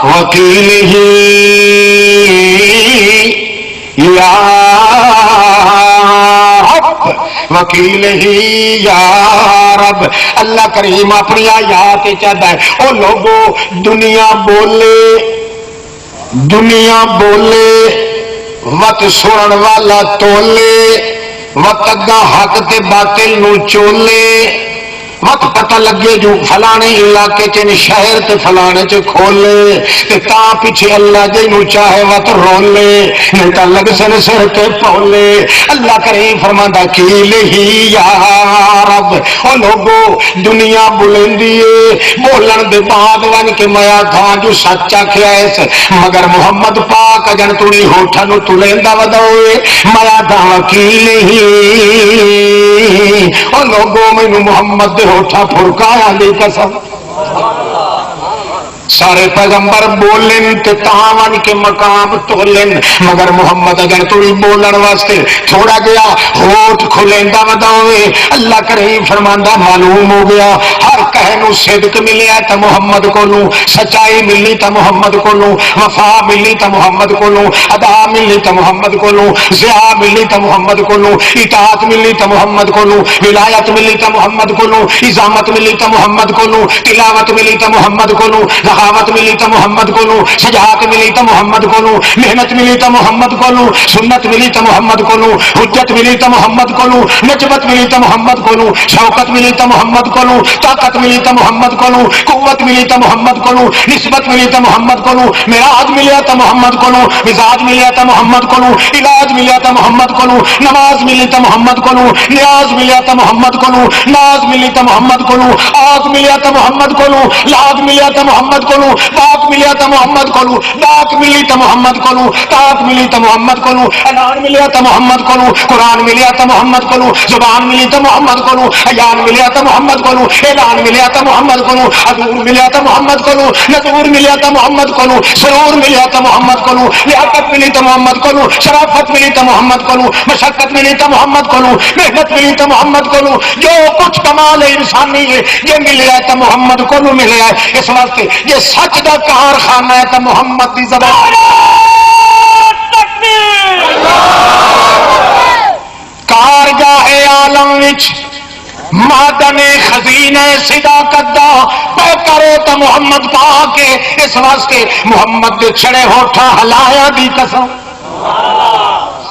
وکیلہ یا رب، وکیلہ یا رب، اللہ کریم اپنی آیات چاہتا ہے او لوگو دنیا بولے وت سنن والا تولے، وت اگا حق تے باطل نو چولے، وقت پتہ لگے جو فلانے علاقے چ شہر تے فلانے چ کھولے تے تا پیچھے اللہ جے نو چاہے وت رولے نہیں تا لگ سن سر تے پولے۔ اللہ کریم فرماندا کیل ہی یا رب، او لوگو دنیا بلندی ہے بولن دے بعد ون کے میا تھا جو سچ آکھیا اس مگر محمد پاک جن توڑی ہوٹھاں نو تلیندا ودوے میا تھا کیل ہی، او لوگو مینوں محمد دے ہوٹھا پھرکایا دی قسم۔ سارے پیغمبر بولن تے تاون کے مقام تولن مگر محمد اگر توڑی بولن واسطے تھوڑا گیا ہوٹ کھلیندا وداوے۔ اللہ کریم فرماندا معلوم ہو گیا ہر کہنو صدق ملیا تے محمد کولوں، سچائی ملی تے محمد کولوں، وفا ملی تے محمد کولوں، ادا ملی تے محمد کولوں، ضیاء ملی تے محمد کولوں، اطاعت ملی تے محمد کولوں، ولایت ملی تے محمد کولوں، عظامت ملی تے محمد کولوں، تلاوت ملی تے محمد کولوں، ذہاوت ملی تے محمد کولوں، شجاعت ملی تے محمد کولوں، محنت ملی تے محمد کولوں، سنت ملی تے محمد کولوں، حجت ملی تے محمد کولوں، نجبت ملی تے محمد کولوں، شوکت ملی تے محمد کولوں، طاقت ملی تے محمد کولوں، قوت ملی تے محمد کولوں، نسبت ملی تے محمد کولوں، معراج ملیا تے محمد کولوں، مزاج ملیا تے محمد کولوں، علاج ملیا تے محمد کولوں، نماز ملی تے محمد کولوں، نیاز ملیا تے محمد کولوں، ناز ملی تے محمد کولوں، آگ ملیا تے محمد کولوں، لاگ ملیا تے محمد کولوں، پاک ملیا تے محمد کولوں، ڈاک ملی تے محمد کولوں، طاقت ملی تے محمد کولوں، اعلان ملیا تے محمد کولوں، قرآن ملیا تے محمد کولوں، زبان ملی تے محمد کولوں، عیان ملیا تے محمد کولوں، اعلان ملیا تے محمد کولوں، حضور ملیا تے محمد کولوں، نذور ملیا تے محمد کولوں، سرور ملیا تے محمد کولوں، لیاقت ملی تے محمد کولوں، شرافت ملی تے محمد کولوں، مشقت ملی تے محمد کولوں، محنت ملی تے محمد کولوں، جو کچھ کمال انسانی ہے یہ ملیا تے محمد کولوں ملیا ہے۔ اس واسطے یہ سچ دا کارخانہ ہے تے محمد دی زبان کارگاہ عالم وچ معدن خزینہ صداقت دا پے کرو تے محمد پاک۔ اس واسطے محمد دے چھڑے ہوٹھا ہلایا دی قسم۔